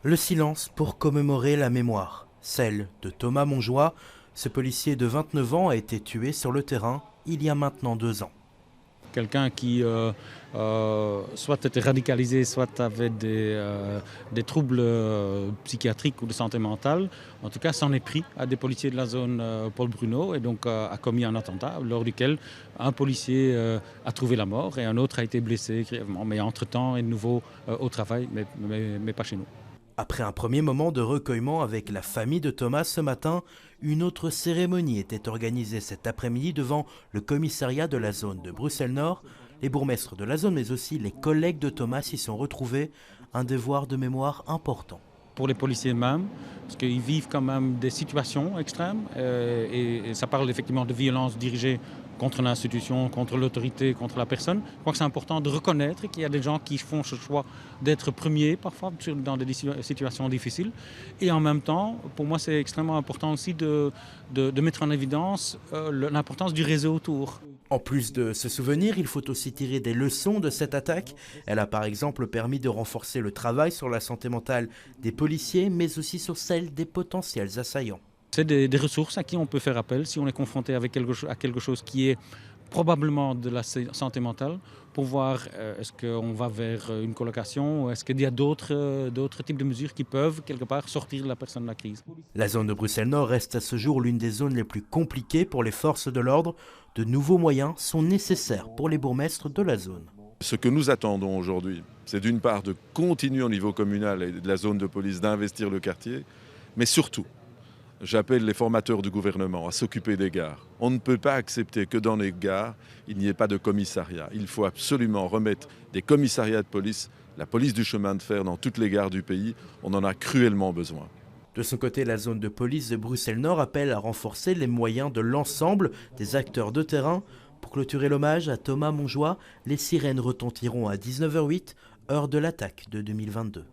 Le silence pour commémorer la mémoire, celle de Thomas Monjoie. Ce policier de 29 ans a été tué sur le terrain il y a maintenant 2 ans. Quelqu'un qui soit était radicalisé, soit avait des troubles psychiatriques ou de santé mentale, en tout cas s'en est pris à des policiers de la zone Paul Bruno et donc a commis un attentat lors duquel un policier a trouvé la mort et un autre a été blessé grièvement. Mais entre-temps est de nouveau au travail, mais pas chez nous. Après un premier moment de recueillement avec la famille de Thomas ce matin, une autre cérémonie était organisée cet après-midi devant le commissariat de la zone de Bruxelles-Nord. Les bourgmestres de la zone mais aussi les collègues de Thomas s'y sont retrouvés, un devoir de mémoire important. Pour les policiers eux-mêmes, parce qu'ils vivent quand même des situations extrêmes et ça parle effectivement de violence dirigée contre l'institution, contre l'autorité, contre la personne. Je crois que c'est important de reconnaître qu'il y a des gens qui font ce choix d'être premiers parfois dans des situations difficiles. Et en même temps, pour moi, c'est extrêmement important aussi de mettre en évidence l'importance du réseau autour. En plus de se souvenir, il faut aussi tirer des leçons de cette attaque. Elle a par exemple permis de renforcer le travail sur la santé mentale des policiers, mais aussi sur celle des potentiels assaillants. C'est des ressources à qui on peut faire appel si on est confronté avec quelque chose qui est probablement de la santé mentale, pour voir est-ce qu'on va vers une colocation ou est-ce qu'il y a d'autres types de mesures qui peuvent quelque part sortir la personne de la crise. La zone de Bruxelles-Nord reste à ce jour l'une des zones les plus compliquées pour les forces de l'ordre. De nouveaux moyens sont nécessaires pour les bourgmestres de la zone. Ce que nous attendons aujourd'hui, c'est d'une part de continuer au niveau communal et de la zone de police d'investir le quartier, mais surtout, j'appelle les formateurs du gouvernement à s'occuper des gares. On ne peut pas accepter que dans les gares, il n'y ait pas de commissariat. Il faut absolument remettre des commissariats de police, la police du chemin de fer dans toutes les gares du pays. On en a cruellement besoin. De son côté, la zone de police de Bruxelles-Nord appelle à renforcer les moyens de l'ensemble des acteurs de terrain. Pour clôturer l'hommage à Thomas Monjoie, les sirènes retentiront à 19h08, heure de l'attaque de 2022.